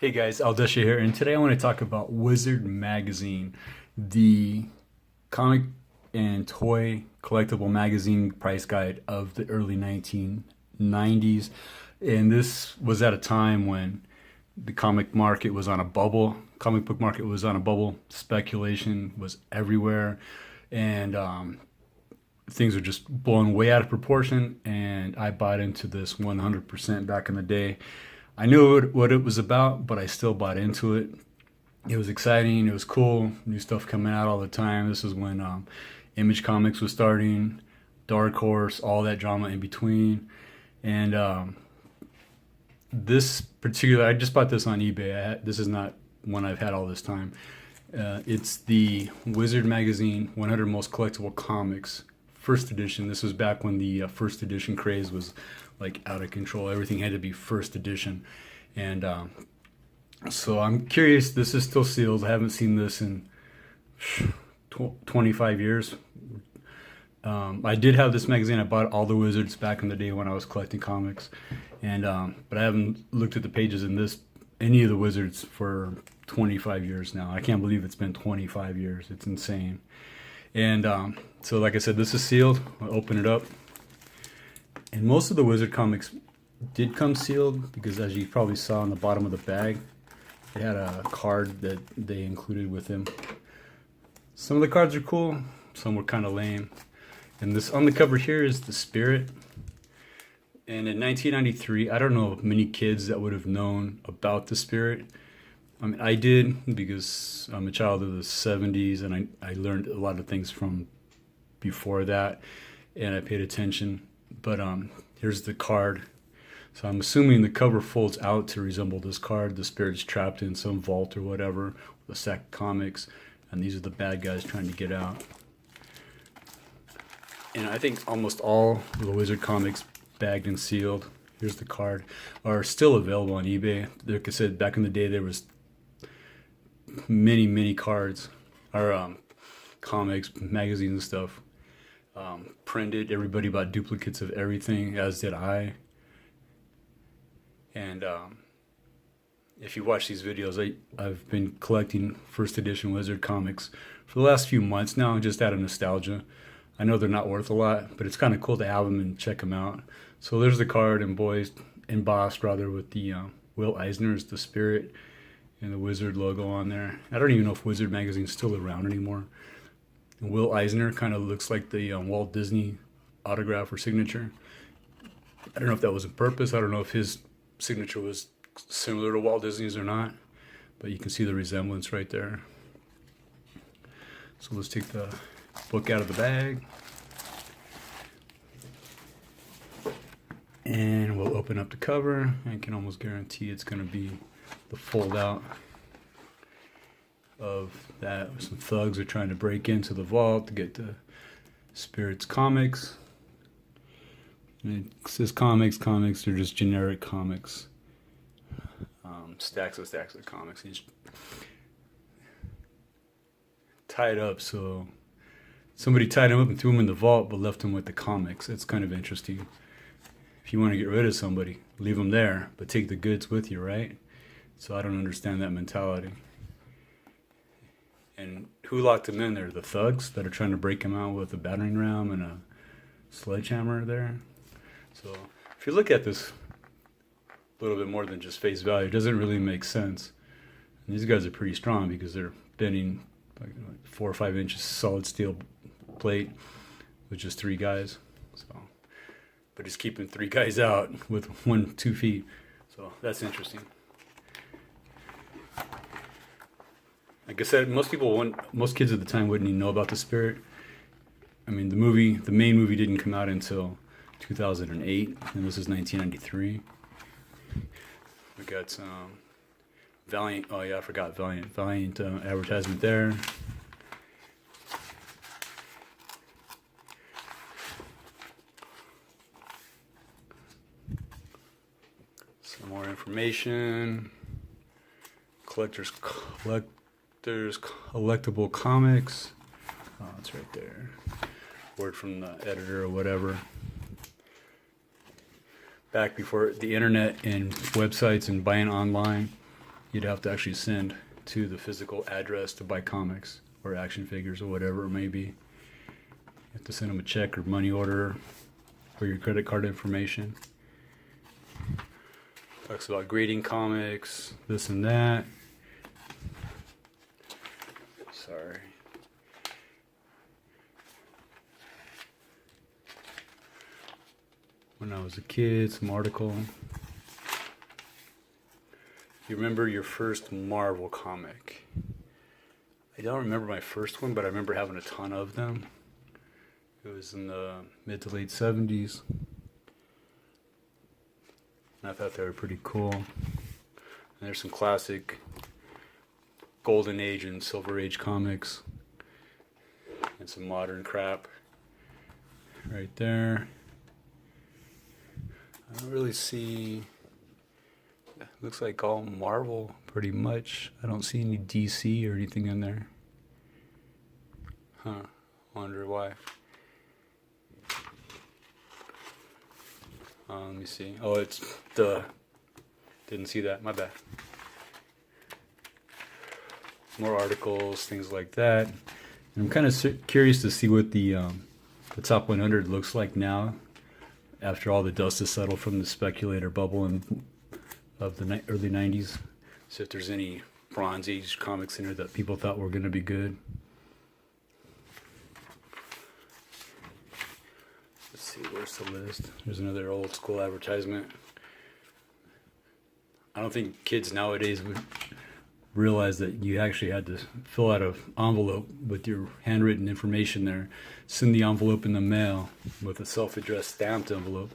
Hey guys, Aldesha here, and today I want to talk about Wizard Magazine, the comic and toy collectible magazine price guide of the early 1990s. And this was at a time when the comic market was on a bubble, comic book market was on a bubble, speculation was everywhere, and things were just blown way out of proportion. And I bought into this 100% back in the day. I knew what it was about, but I still bought into it. It was exciting. It was cool. New stuff coming out all the time. This is when Image Comics was starting, Dark Horse, all that drama in between. And this particular, I just bought this on eBay. This is not one I've had all this time. It's the Wizard Magazine 100 Most Collectible Comics, first edition. This was back when the first edition craze was like out of control. Everything had to be first edition. And so I'm curious, this is still sealed. I haven't seen this in 25 years. I did have this magazine. I bought all the Wizards back in the day when I was collecting comics. And but I haven't looked at the pages in any of the Wizards for 25 years now. I can't believe it's been 25 years. It's insane. And so like I said, this is sealed. I'll open it up. And most of the Wizard comics did come sealed because, as you probably saw on the bottom of the bag, it had a card that they included with them. Some of the cards are cool, some were kind of lame. And this on the cover here is the Spirit. And in 1993, I don't know many kids that would have known about the Spirit. I mean, I did because I'm a child of the 70s, and I learned a lot of things from before that, and I paid attention. But here's the card. So I'm assuming the cover folds out to resemble this card. The Spirit's trapped in some vault or whatever with a sack of comics, and these are the bad guys trying to get out. And I think almost all the Wizard comics, bagged and sealed, here's the card, are still available on eBay. Like I said, back in the day there was many cards, or comics, magazines and stuff. Printed. Everybody bought duplicates of everything, as did I. And if you watch these videos, I've been collecting first edition Wizard comics for the last few months now, just out of nostalgia. I know they're not worth a lot, but it's kind of cool to have them and check them out. So there's the card embossed with the Will Eisner's The Spirit and the Wizard logo on there. I don't even know if Wizard Magazine's still around anymore. Will Eisner kind of looks like the Walt Disney autograph or signature. I don't know if that was on purpose. I don't know if his signature was similar to Walt Disney's or not, but you can see the resemblance right there. So let's take the book out of the bag, and we'll open up the cover. I can almost guarantee it's going to be the fold out of that. Some thugs are trying to break into the vault to get the Spirit's comics. And it says comics. They're just generic comics. Stacks of comics. He's tied up, so somebody tied him up and threw him in the vault, but left him with the comics. It's kind of interesting. If you want to get rid of somebody, leave them there, but take the goods with you, right? So I don't understand that mentality. And who locked him in there? The thugs that are trying to break him out with a battering ram and a sledgehammer there. So if you look at this a little bit more than just face value, it doesn't really make sense. And these guys are pretty strong because they're bending like 4 or 5 inches solid steel plate with just 3 guys. So, but he's keeping 3 guys out with 2 feet. So that's interesting. Like I said, most kids at the time wouldn't even know about the Spirit. I mean, the main movie didn't come out until 2008, and this is 1993. We got some Valiant. Oh yeah, I forgot Valiant advertisement there. Some more information. Collectible comics. Oh, it's right there. Word from the editor or whatever. Back before the internet and websites and buying online, you'd have to actually send to the physical address to buy comics or action figures or whatever it may be. You have to send them a check or money order for your credit card information. Talks about grading comics, this and that. Sorry. When I was a kid, some article. You remember your first Marvel comic? I don't remember my first one, but I remember having a ton of them. It was in the mid to late 70s. And I thought they were pretty cool. And there's some classic Golden Age and Silver Age comics. And some modern crap. Right there. I don't really see... Looks like all Marvel, pretty much. I don't see any DC or anything in there. Huh. Wonder why. Let me see. Oh, it's the... Didn't see that. My bad. More articles, things like that. And I'm kind of curious to see what the top 100 looks like now, after all the dust has settled from the speculator bubble and of the early 90s. So if there's any Bronze Age comics in there that people thought were going to be good. Let's see, where's the list? There's another old school advertisement. I don't think kids nowadays would realize that you actually had to fill out an envelope with your handwritten information there, send the envelope in the mail with a self-addressed stamped envelope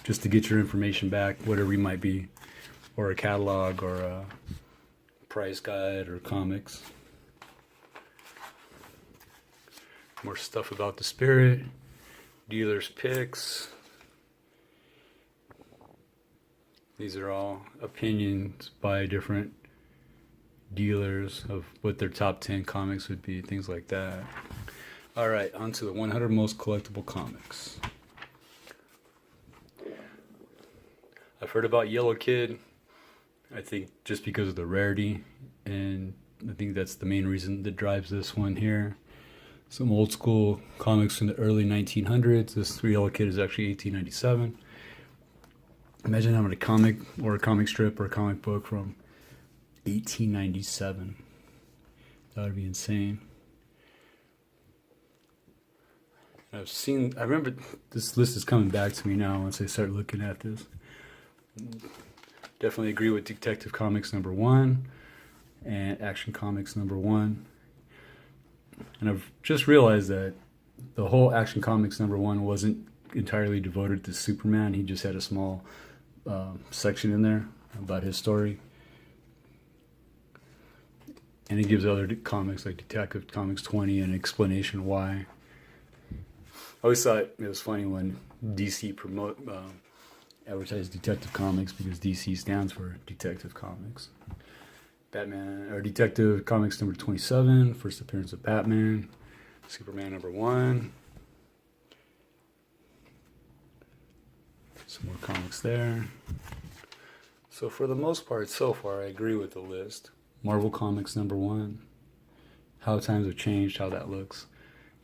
just to get your information back, whatever you might be, or a catalog or a price guide or comics. More stuff about the Spirit, dealer's picks. These are all opinions by different dealers of what their top 10 comics would be, things like that. Alright, on to the 100 most collectible comics. I've heard about Yellow Kid, I think just because of the rarity, and I think that's the main reason that drives this one here. Some old school comics from the early 1900s. This Yellow Kid is actually 1897. Imagine having a comic or a comic strip or a comic book from 1897. That would be insane. I remember this list is coming back to me now once I start looking at this. Definitely agree with Detective Comics #1 and Action Comics #1. And I've just realized that the whole Action Comics #1 wasn't entirely devoted to Superman. He just had a small section in there about his story. And he gives other comics like Detective Comics 20 an explanation why. I always thought it was funny when DC advertised Detective Comics, because DC stands for Detective Comics. Batman, or Detective Comics #27, first appearance of Batman. Superman #1. Some more comics there. So for the most part, so far, I agree with the list. Marvel Comics #1. How times have changed, how that looks.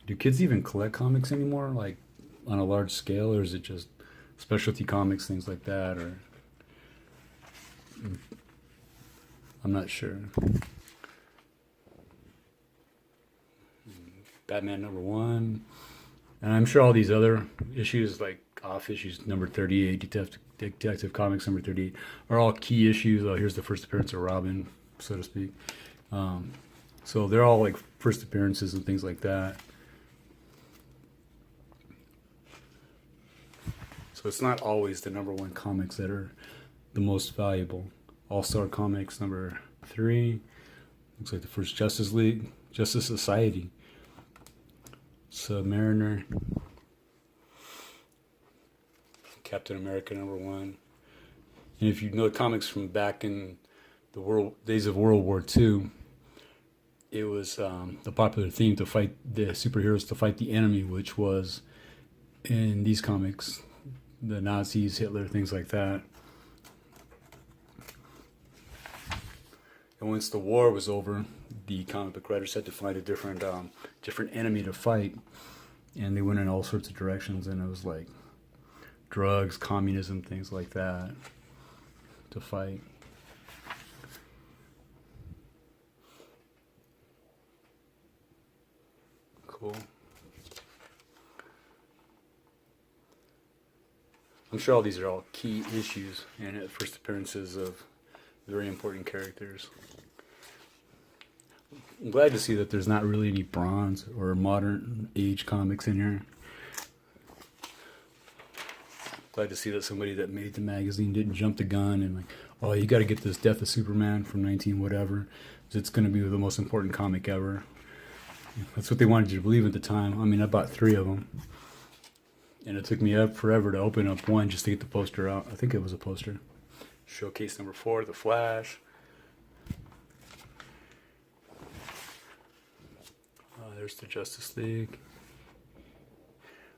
Do kids even collect comics anymore, like on a large scale, or is it just specialty comics, things like that, or I'm not sure. Batman #1, and I'm sure all these other issues, like off issues #38, Detective Comics #38, are all key issues. Oh, here's the first appearance of Robin, so to speak. So they're all like first appearances and things like that. So it's not always the #1 comics that are the most valuable. All-Star Comics #3. Looks like the first Justice League, Justice Society. Submariner. Captain America #1. And if you know comics from back in the days of World War II, it was the popular theme to fight the superheroes to fight the enemy, which was in these comics the Nazis, Hitler, things like that. And once the war was over, the comic book writers had to find a different enemy to fight, and they went in all sorts of directions, and it was like drugs, communism, things like that to fight. Cool. I'm sure all these are all key issues and first appearances of very important characters. I'm glad to see that there's not really any bronze or modern age comics in here. Glad to see that somebody that made the magazine didn't jump the gun and like, oh, you got to get this Death of Superman from 19 whatever. It's going to be the most important comic ever. That's what they wanted you to believe at the time. I mean, I bought 3 of them. And it took me forever to open up one just to get the poster out. I think it was a poster. Showcase number 4, The Flash. There's the Justice League.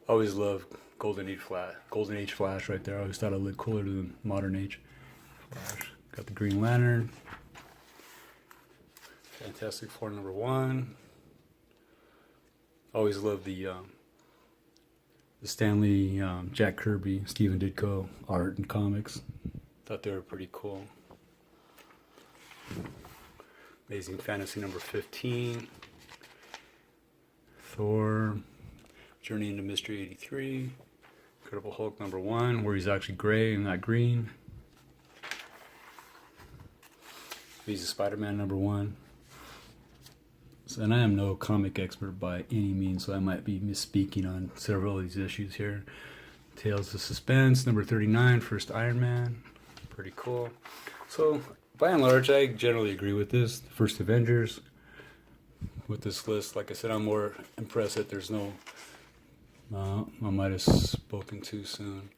I always loved Golden Age Flash right there. I always thought it looked cooler than Modern Age Flash. Got the Green Lantern. Fantastic Four number 1. Always loved the Stan Lee, Jack Kirby, Stephen Ditko art and comics. Thought they were pretty cool. Amazing Fantasy number 15. Thor, Journey into Mystery 83. Incredible Hulk number 1, where he's actually gray and not green. Amazing Spider-Man number 1. So, and I am no comic expert by any means, so I might be misspeaking on several of these issues here. Tales of Suspense, number 39, First Iron Man. Pretty cool. So, by and large, I generally agree with this. The First Avengers. With this list, like I said, I'm more impressed that there's no... I might have spoken too soon.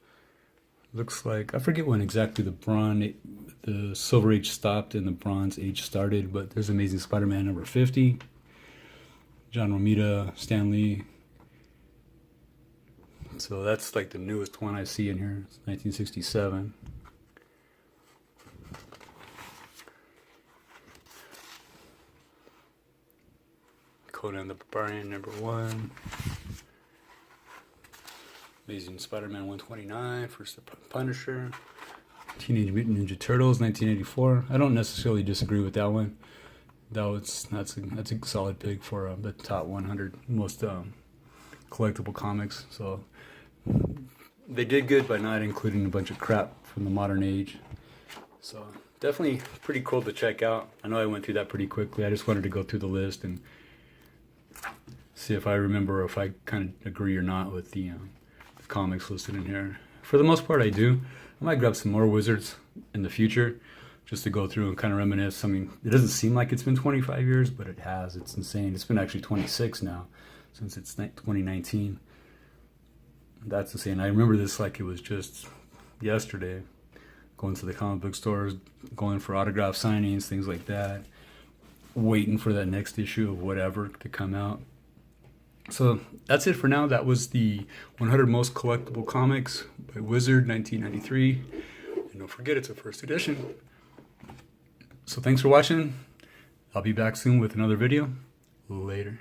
Looks like... I forget when exactly the Silver Age stopped and the Bronze Age started, but there's Amazing Spider-Man number 50. John Romita, Stan Lee. So that's like the newest one I see in here. It's 1967. Conan the Barbarian number 1. Amazing Spider-Man 129. First the Punisher. Teenage Mutant Ninja Turtles 1984. I don't necessarily disagree with that one. That's a solid pick for the top 100 most collectible comics. So they did good by not including a bunch of crap from the modern age. So definitely pretty cool to check out. I know I went through that pretty quickly. I just wanted to go through the list and see if I remember, or if I kind of agree or not with the comics listed in here. For the most part, I do. I might grab some more Wizards in the future, just to go through and kind of reminisce. I mean, it doesn't seem like it's been 25 years, but it has. It's insane. It's been actually 26 now, since it's 2019. That's insane. I remember this like it was just yesterday. Going to the comic book stores, going for autograph signings, things like that. Waiting for that next issue of whatever to come out. So that's it for now. That was the 100 Most Collectible Comics by Wizard, 1993. And don't forget, it's a first edition. So thanks for watching. I'll be back soon with another video. Later.